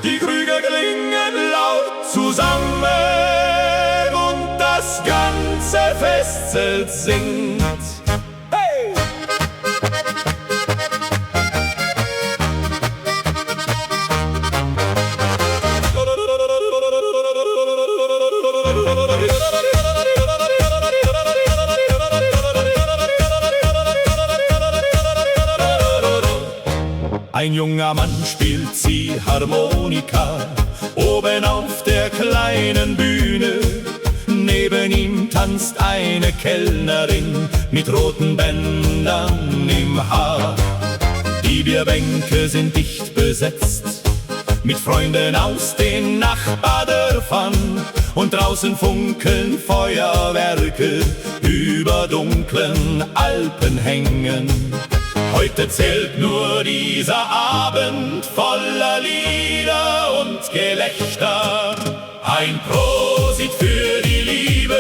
Die Krüge klingen laut zusammen und das ganze Festzelt singt. Hey! Ein junger Mann spielt Ziehharmonika oben auf der kleinen Bühne. Neben ihm tanzt eine Kellnerin mit roten Bändern im Haar. Die Bierbänke sind dicht besetzt mit Freunden aus den Nachbardörfern und draußen funkeln Feuerwerke über dunklen Alpenhängen. Heute zählt nur dieser Abend voller Lieder und Gelächter. Ein Prosit für die Liebe,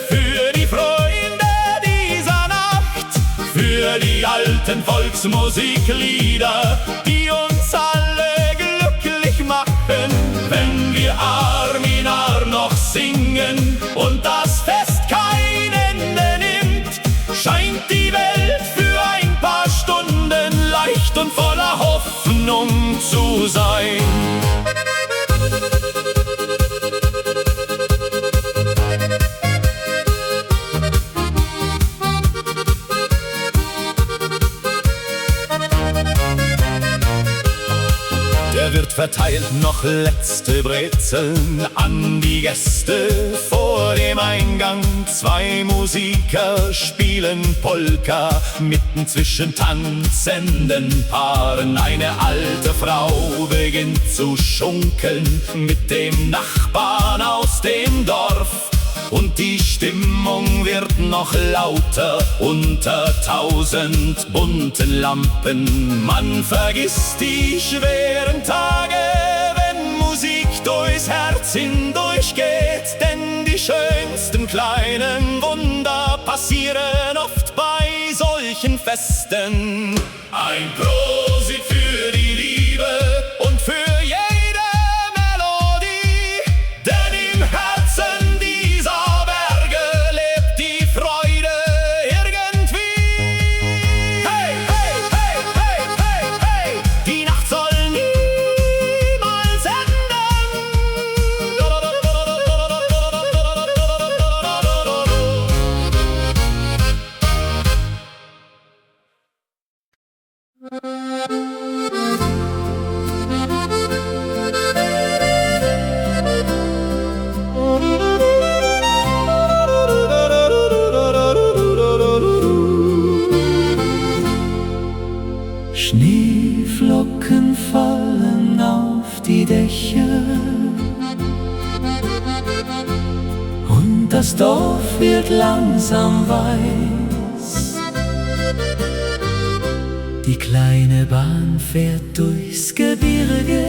für die Freunde dieser Nacht, für die alten Volksmusiklieder, die uns alle glücklich machen. Wenn wir Arm in Arm noch singen und das Fest kein Ende nimmt, scheint die Welt für ein paar Stunden leicht und voller Hoffnung zu sein. Der Wirt verteilt noch letzte Brezeln an die Gäste vor dem Eingang. Zwei Musiker spielen Polka mitten zwischen tanzenden Paaren. Eine alte Frau beginnt zu schunkeln mit dem Nachbarn aus dem Dorf. Und die Stimmung wird noch lauter unter 1000 bunten Lampen. Man vergisst die schweren Tage, wenn Musik durchs Herz hindurchgeht. Denn die schönsten kleinen Wunder passieren oft bei solchen Festen. Ein Prosit für die Liebe und für jede Melodie, denn im Herzen dieser Berge lebt die Freude irgendwie. Hey, hey, hey, hey, hey, hey, die Nacht soll niemals enden. Schneeflocken fallen auf die Dächer und das Dorf wird langsam weiß. Die kleine Bahn fährt durchs Gebirge,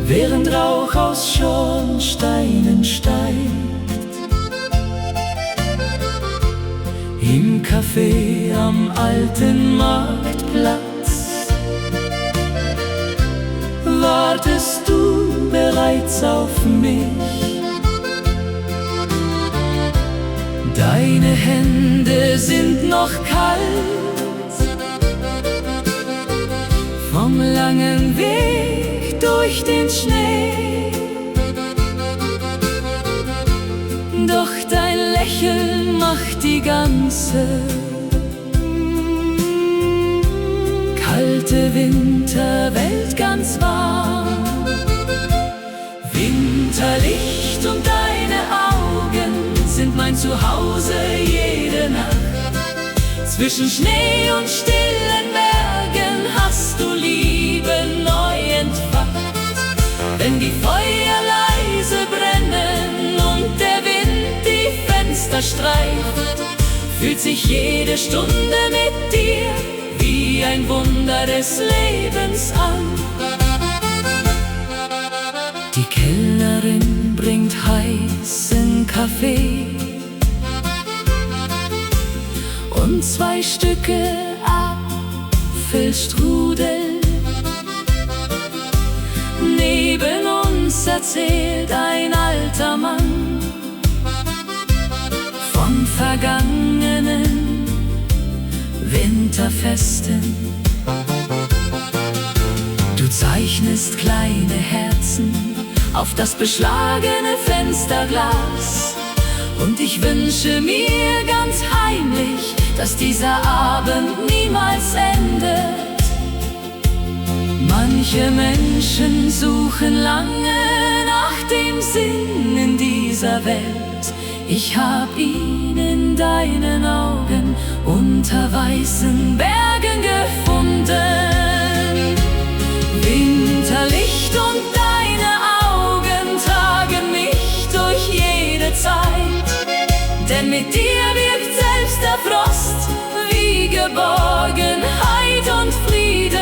während Rauch aus Schornsteinen steigt. Im Café am alten Marktplatz wartest du bereits auf mich. Deine Hände sind noch kalt vom langen Weg durch den Schnee. Doch dein Lächeln macht die ganze kalte Winterwelt ganz warm. Winterlicht und deine Augen sind mein Zuhause jede Nacht. Zwischen Schnee und stillen Bergen hast du Liebe neu entfacht. Wenn die Feuer leise brennen und der Wind die Fenster streift, fühlt sich jede Stunde mit dir wie ein Wunder des Lebens an. Die Kellnerin bringt heißen Kaffee und 2 Stücke Apfelstrudel. Neben uns erzählt ein alter Mann von vergangenen Winterfesten. Du zeichnest kleine Herzen auf das beschlagene Fensterglas, und ich wünsche mir ganz heimlich, dass dieser Abend niemals endet. Manche Menschen suchen lange nach dem Sinn in dieser Welt. Ich hab ihn in deinen Augen unter weißen Bergen gefunden. Winterlicht und deine Augen tragen mich durch jede Zeit, denn mit dir wirkt selbst der Frost wie Geborgenheit und Frieden.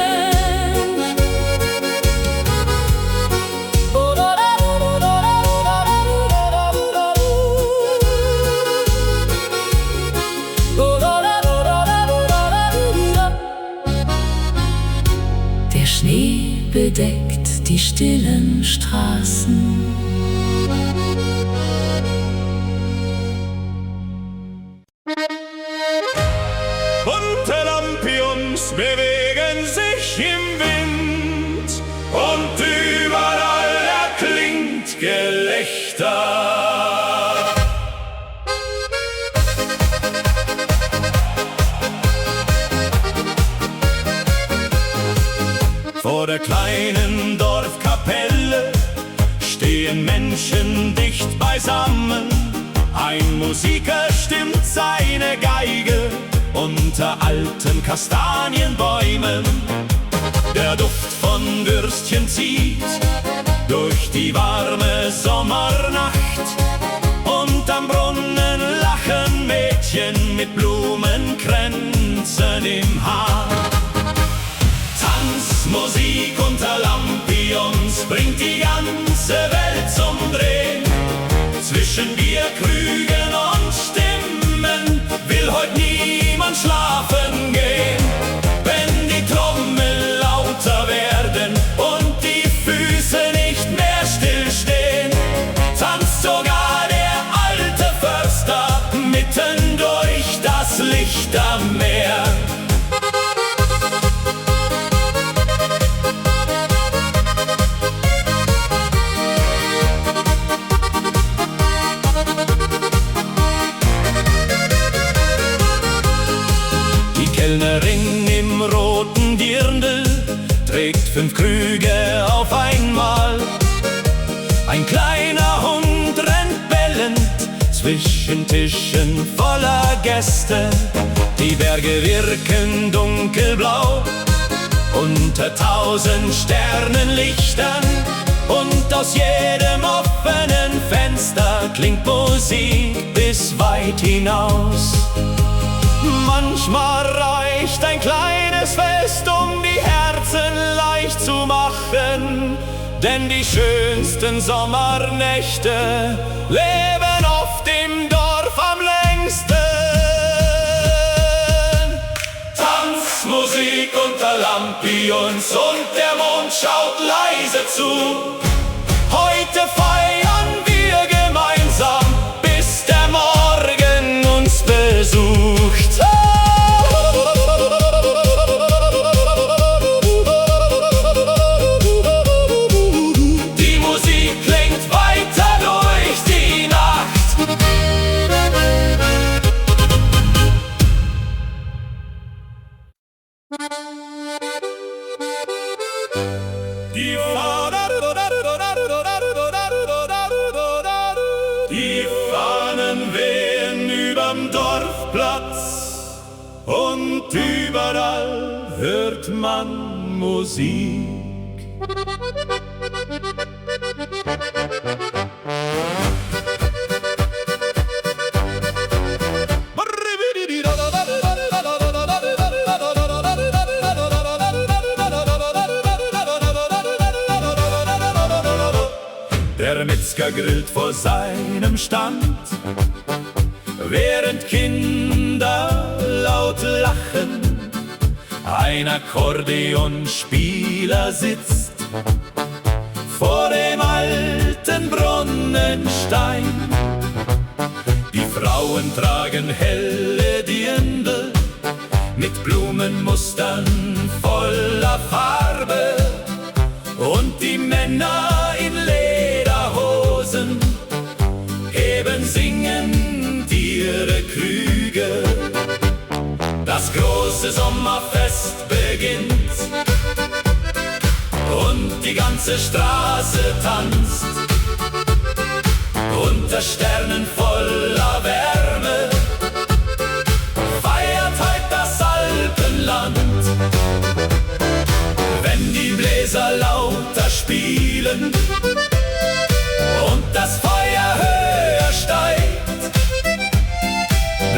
Der Schnee bedeckt die stillen Straßen. Bunte Lampions bewegen sich im Wind und überall erklingt Gelächter. Vor der kleinen Dorfkapelle stehen Menschen dicht beisammen. Ein Musiker stimmt seine Geige unter alten Kastanienbäumen. Der Duft von Würstchen zieht durch die warme Sommernacht, und am Brunnen lachen Mädchen mit Blumenkränzen im Haar. Tanzmusik unter Lampions bringt die ganze Welt zum Drehen. Zwischen Bierkrügen und Stimmen will heut niemand schlafen gehen. Wenn die Trommel lauter werden und die Füße nicht mehr stillstehen, tanzt sogar der alte Förster mitten durch das Lichtermeer. Kellnerin im roten Dirndl trägt 5 Krüge auf einmal. Ein kleiner Hund rennt bellend zwischen Tischen voller Gäste. Die Berge wirken dunkelblau unter 1000 Sternenlichtern, und aus jedem offenen Fenster klingt Musik bis weit hinaus. Manchmal reicht ein kleines Fest, um die Herzen leicht zu machen, denn die schönsten Sommernächte leben oft im Dorf am längsten. Tanzmusik unter Lampions und der Mond schaut leise zu. Heute feiern wir gemeinsam, bis der Morgen uns besucht. Die Musik klingt weiter durch die Nacht. Die Fahnen wehen überm Dorfplatz und überall hört man Musik. Der Metzger grillt vor seinem Stand, während Kinder laut lachen. Ein Akkordeonspieler sitzt vor dem alten Brunnenstein. Die Frauen tragen helle Dirndl mit Blumenmustern voller Farbe und die Männer in Lederhosen heben singend ihre Krüge. Das große Sommerfest beginnt und die ganze Straße tanzt unter Sternen voller Wärme. Feiert heut das Alpenland, wenn die Bläser lauter spielen und das Feuer höher steigt,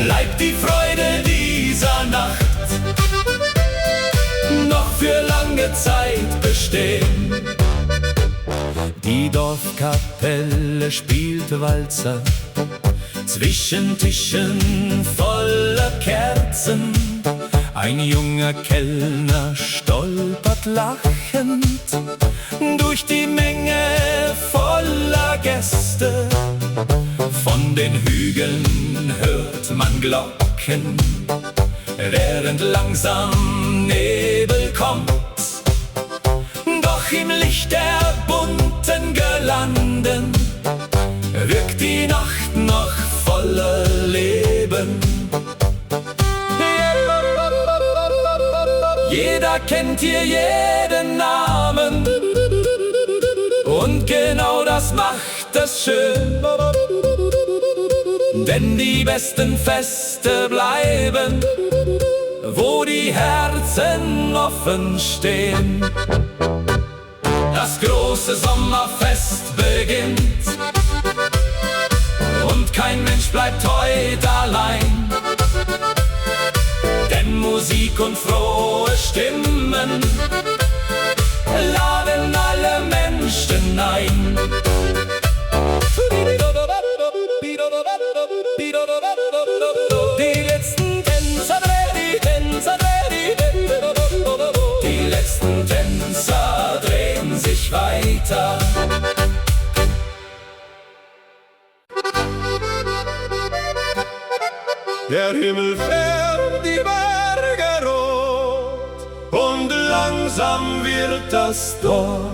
bleibt die Freude dieser Nacht noch für lange Zeit bestehen. Die Dorfkapelle spielt Walzer zwischen Tischen voller Kerzen. Ein junger Kellner stolpert lachend durch die Menge voller Gäste. Von den Hügeln hört man Glocken, während langsam Nebel kommt. Doch im Licht der bunten Girlanden wirkt die Nacht noch voller Leben. Jeder kennt hier jeden Namen und genau das macht es schön. Denn die besten Feste bleiben, wo die Herzen offen stehen. Das große Sommerfest beginnt und kein Mensch bleibt heute allein. Denn Musik und frohe Stimmen laden alle Menschen ein. Die letzten Tänzer drehen sich weiter. Der Himmel färbt die Berge rot und langsam wird das Dorf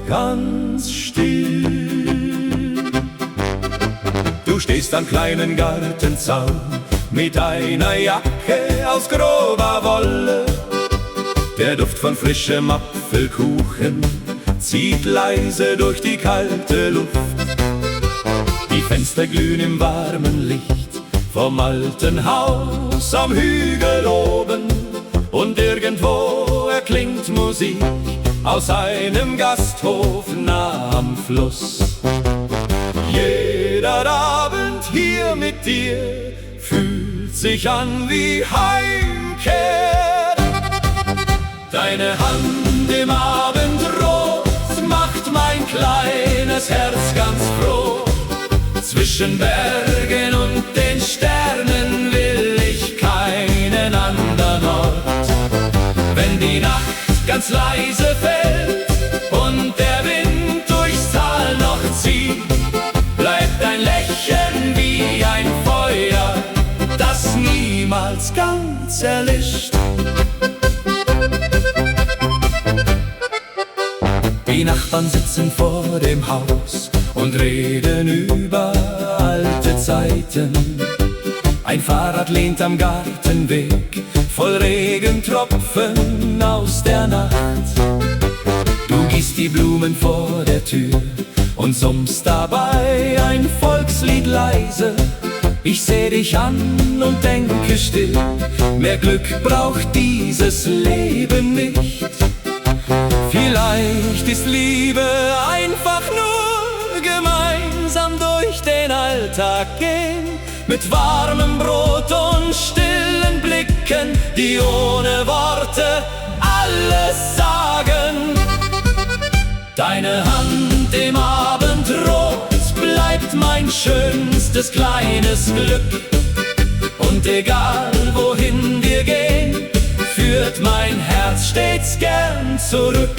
ganz still. Du stehst am kleinen Gartenzaun mit einer Jacke aus grober Wolle. Der Duft von frischem Apfelkuchen zieht leise durch die kalte Luft. Die Fenster glühen im warmen Licht vom alten Haus am Hügel oben. Und irgendwo erklingt Musik aus einem Gasthof nah am Fluss. Jeder Abend hier mit dir fühlt sich an wie Heimkehr. Deine Hand im Abendrot macht mein kleines Herz ganz froh. Zwischen Bergen und den Sternen will ich keinen anderen Ort. Wenn die Nacht ganz leise fällt und der Wind durchs Tal noch zieht, bleibt ein Lächeln wie ein Feuer, das niemals ganz erlischt. Die Nachbarn sitzen vor dem Haus und reden über alte Zeiten. Ein Fahrrad lehnt am Gartenweg, voll Regentropfen aus der Nacht. Du gießt die Blumen vor der Tür und summst dabei ein Volkslied leise. Ich seh dich an und denke still, mehr Glück braucht dieses Leben nicht. Vielleicht ist Liebe einfach nur gemeinsam durch den Alltag gehen, mit warmem Brot und stillen Blicken, die ohne Worte alles sagen. Deine Hand im Abendrot bleibt mein schönstes kleines Glück. Und egal wohin wir gehen, führt mein Herz stets gern zurück.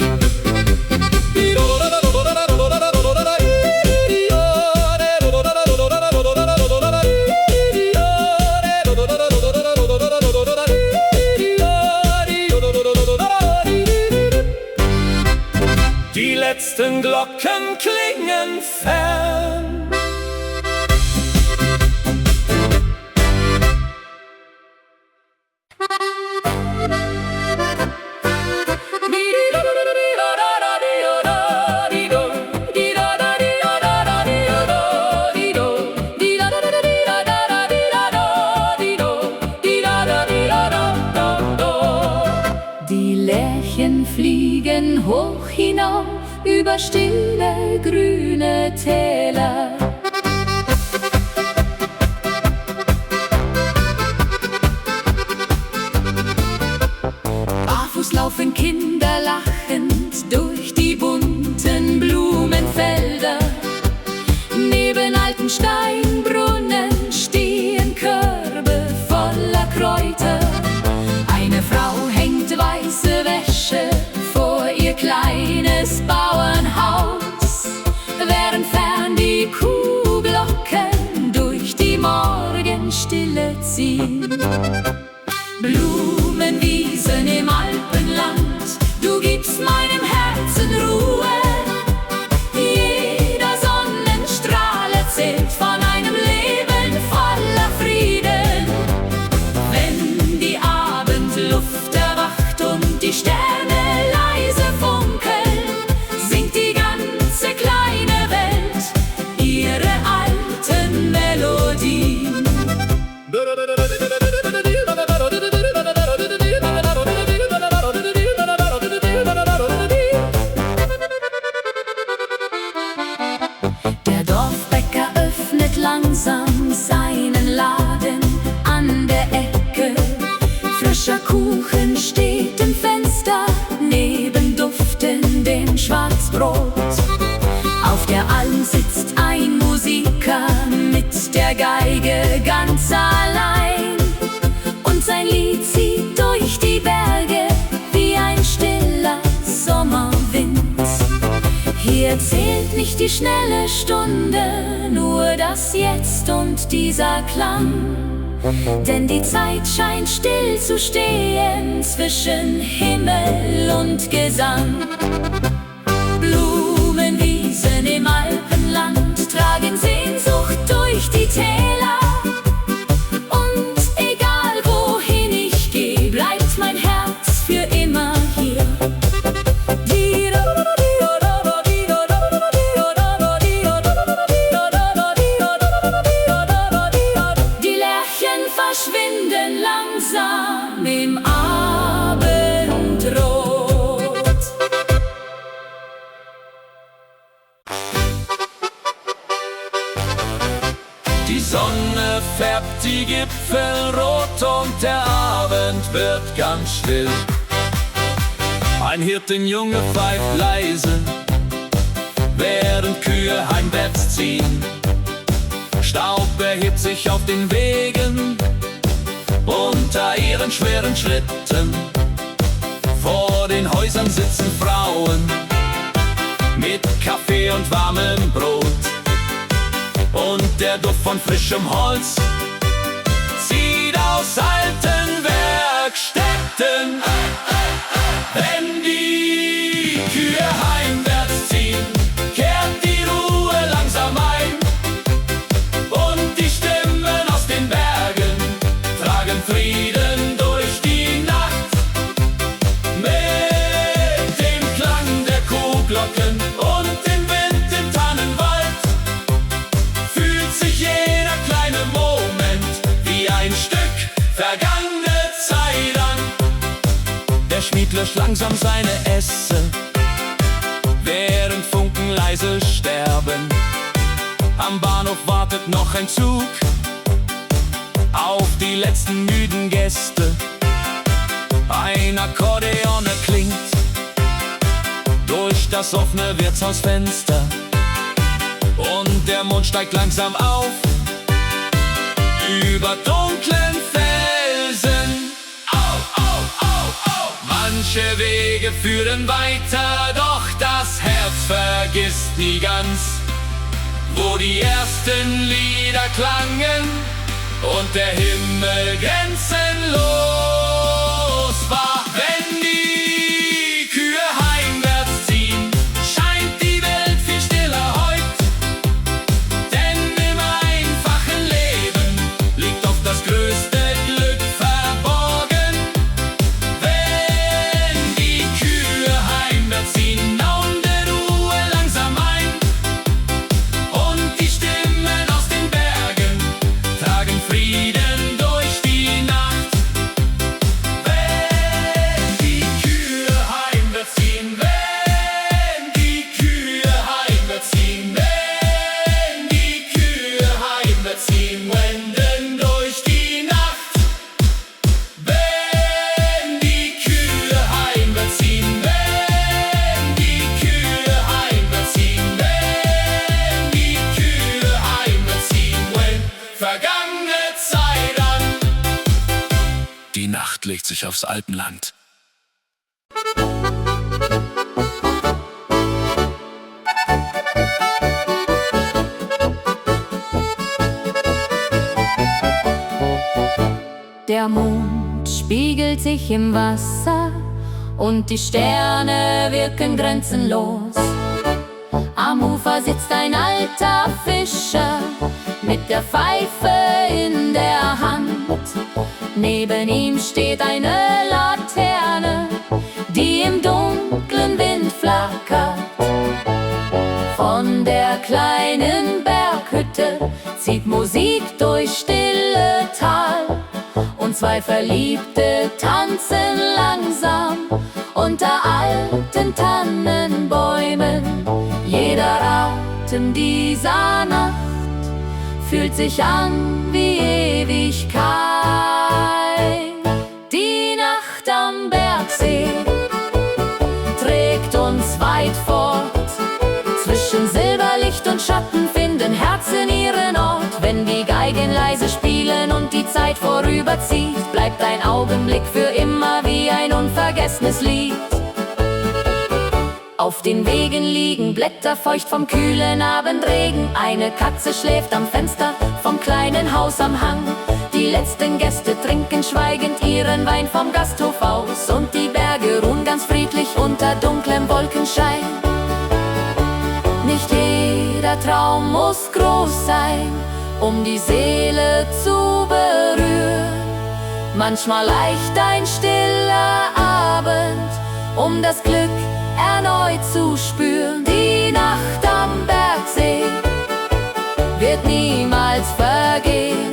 Die letzten Glocken klingen fern. Die Lerchen fliegen hoch hinauf über stille grüne Täler. Barfuß laufen Kinder lachend durch die bunten Blumenfelder. Neben alten Steinbrunnen stehen Körbe voller Kräuter. Eine Frau hängt weiße Wäsche vor ihr kleines Bauernhaus, während fern die Kuhglocken durch die Morgenstille ziehen. Blumenwiesen im Alpenland, du gibst meinem Herzen Ruhe. Jeder Sonnenstrahl erzählt von einem Leben voller Frieden. Wenn die Abendluft erwacht und die Sterne leise funkeln, singt die ganze kleine Welt ihre alten Melodien. Der Dorfbäcker öffnet langsam seinen Laden an der Ecke. Frischer Kuchen steht im Fenster, neben duftendem Schwarzbrot. Auf der Alm sitzt ein Musiker mit der Geige ganz allein. Und sein Lied zieht durch die Berge wie ein stiller Sommerwind. Hier zählt nicht die schnelle Stunde, nur das Jetzt und dieser Klang. Denn die Zeit scheint still zu stehen zwischen Himmel und Gesang. Blumenwiesen im Alpenland tragen Sehnsucht durch die Täler. Und egal wohin ich gehe, bleibt mein Herz für immer hier. Die Lerchen verschwinden langsam im Abendrot. Die Sonne färbt die Gipfel rot und der Abend wird ganz still. Ein Hirtenjunge pfeift leise, während Kühe heimwärts ziehen. Staub erhebt sich auf den Wegen unter ihren schweren Schritten. Vor den Häusern sitzen Frauen mit Kaffee und warmem Brot. Und der Duft von frischem Holz zieht aus alten Werkstätten. Wenn die Kühe heimwärts ziehen, kehrt die Ruhe langsam ein. Und die Stimmen aus den Bergen tragen Frieden durch die Nacht. Mit dem Klang der Kuhglocken und dem Wind im Tannenwald fühlt sich jeder kleine Moment wie ein Stück vergangene Zeit an. Der Schmied löscht langsam seine Esse, während Funken leise sterben. Am Bahnhof wartet noch ein Zug auf die letzten müden Gäste. Ein Akkordeon erklingt durch das offene Wirtshausfenster. Und der Mond steigt langsam auf über dunklen Felsen. Au, au, au! Manche Wege führen weiter, doch das Herz vergisst nie ganz, wo die ersten Lieder klangen und der Himmel grenzenlos war. Wenn die Kühe heimwärts ziehen, scheint die Welt viel stiller heut, denn im einfachen Leben liegt oft das größte Glück verborgen. Wenn die Kühe heimwärts ziehen, naunde Ruhe langsam ein und die Stimmen aus den Bergen tragen Frieden durch die Nacht. Wenn die Kühe heimwärts ziehen, wenn die Kühe heimwärts ziehen, wenn die Kühe heimwärts ziehen, wenden durch die Nacht. Wenn die Kühe heimwärts ziehen, wenn die Kühe heimwärts ziehen, wenn die Kühe heimwärts ziehen, wenn vergangene Zeit an. Die Nacht legt sich aufs Alpenland. Der Mond spiegelt sich im Wasser und die Sterne wirken grenzenlos. Am Ufer sitzt ein alter Fischer mit der Pfeife in der Hand. Neben ihm steht eine Laterne, die im dunklen Wind flackert. Von der kleinen Berghütte zieht Musik durch stille Tal. Und zwei Verliebte tanzen langsam unter alten Tannenbäumen. Jeder Atem dieser Nacht fühlt sich an wie Ewigkeit. Die Nacht am Bergsee trägt uns weit fort. Zwischen Silberlicht und Schatten finden Herzen ihren Ort. Wenn die Geigen leise spielen und die Zeit vorüberzieht, bleibt ein Augenblick für immer wie ein unvergessenes Lied. Auf den Wegen liegen Blätter feucht vom kühlen Abendregen. Eine Katze schläft am Fenster vom kleinen Haus am Hang. Die letzten Gäste trinken schweigend ihren Wein vom Gasthof aus. Und die Berge ruhen ganz friedlich unter dunklem Wolkenschein. Nicht jeder Traum muss groß sein, um die Seele zu berühren. Manchmal leicht ein stiller Abend, um das Glück erneut zu spüren. Die Nacht am Bergsee wird niemals vergehen,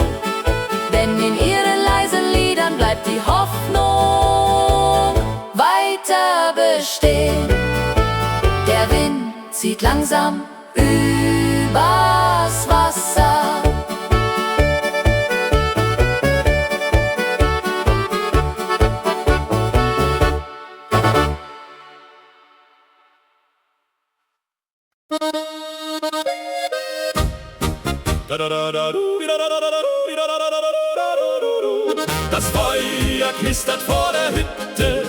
denn in ihren leisen Liedern bleibt die Hoffnung weiter bestehen. Der Wind zieht langsam übers Wasser. Das Feuer knistert vor der Hütte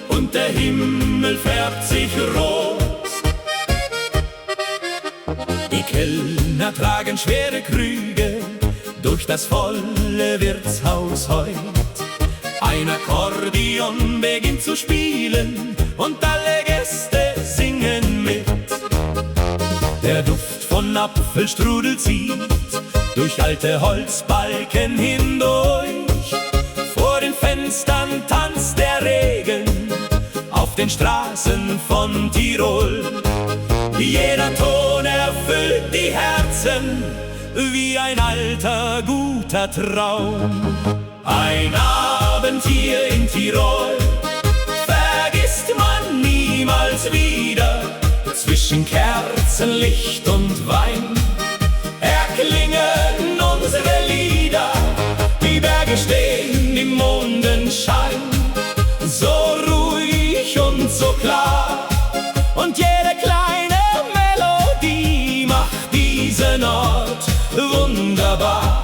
und der Himmel färbt sich rot. Die Kellner tragen schwere Krüge durch das volle Wirtshaus heut. Ein Akkordeon beginnt zu spielen und alle Gäste singen mit. Der Duft von Apfelstrudel zieht durch alte Holzbalken hindurch. Vor den Fenstern tanzt der Regen auf den Straßen von Tirol. Jeder Ton erfüllt die Herzen wie ein alter, guter Traum. Ein Abend hier in Tirol vergisst man niemals wieder. Zwischen Kerzenlicht und Wein erklingen unsere Lieder. Die Berge stehen im Mondenschein, so ruhig und so klar. Und jede kleine Melodie macht diesen Ort wunderbar.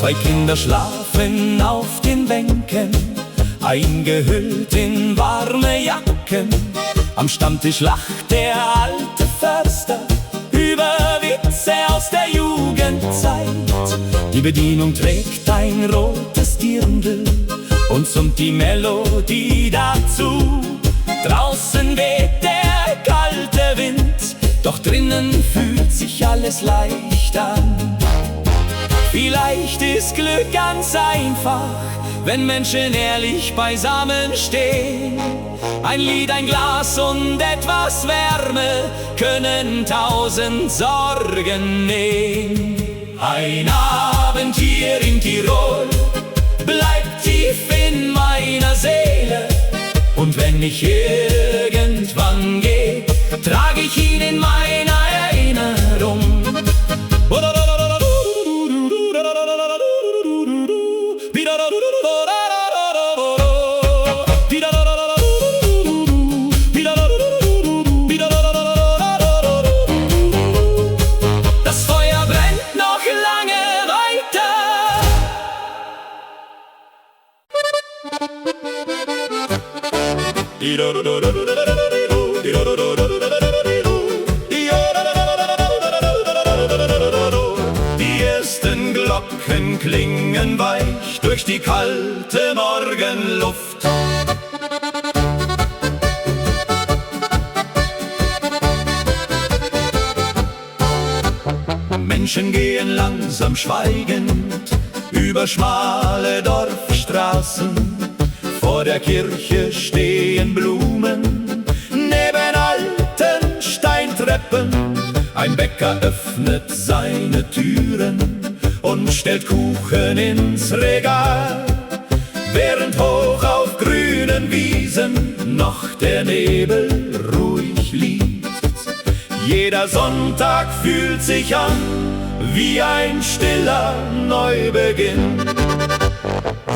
Zwei Kinder schlafen auf den Bänken, eingehüllt in warme Jacken. Am Stammtisch lacht der alte Förster über Witze aus der Jugendzeit. Die Bedienung trägt ein rotes Dirndl und summt die Melodie dazu. Draußen weht der kalte Wind, doch drinnen fühlt sich alles leicht an. Vielleicht ist Glück ganz einfach, wenn Menschen ehrlich beisammen stehen. Ein Lied, ein Glas und etwas Wärme können 1000 Sorgen nehmen. Ein Abend hier in Tirol bleibt tief in meiner Seele. Und wenn ich irgendwann gehe, trage ich ihn in meiner Erinnerung. Das Feuer brennt noch lange weiter. Die ersten Glocken klingen weich durch die kalte Morgenluft. Menschen gehen langsam schweigend über schmale Dorfstraßen. Vor der Kirche stehen Blumen, neben alten Steintreppen. Ein Bäcker öffnet seine Türen und stellt Kuchen ins Regal, während hoch auf grünen Wiesen noch der Nebel ruhig liegt. Jeder Sonntag fühlt sich an wie ein stiller Neubeginn.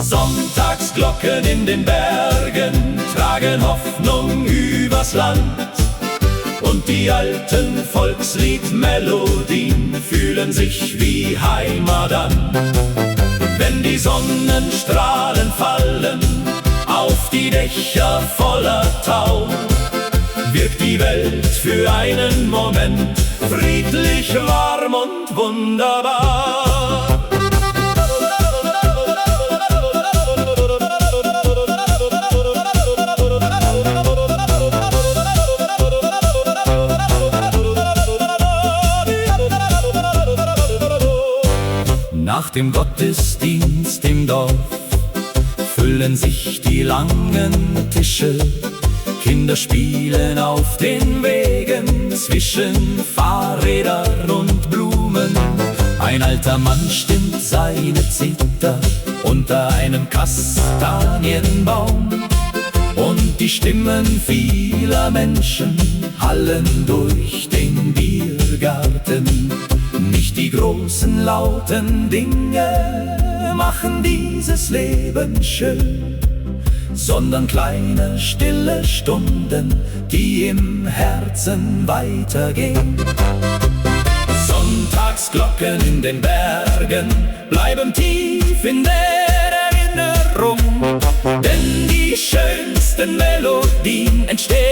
Sonntagsglocken in den Bergen tragen Hoffnung übers Land. Und die alten Volksliedmelodien fühlen sich wie Heimat an. Wenn die Sonnenstrahlen fallen auf die Dächer voller Tau, wirkt die Welt für einen Moment friedlich, warm und wunderbar. Nach dem Gottesdienst im Dorf füllen sich die langen Tische. Kinder spielen auf den Wegen zwischen Fahrrädern und Blumen. Ein alter Mann stimmt seine Zither unter einem Kastanienbaum. Und die Stimmen vieler Menschen hallen durch den Biergarten. Nicht die großen, lauten Dinge machen dieses Leben schön, sondern kleine, stille Stunden, die im Herzen weitergehen. Sonntagsglocken in den Bergen bleiben tief in der Erinnerung, denn die schönsten Melodien entstehen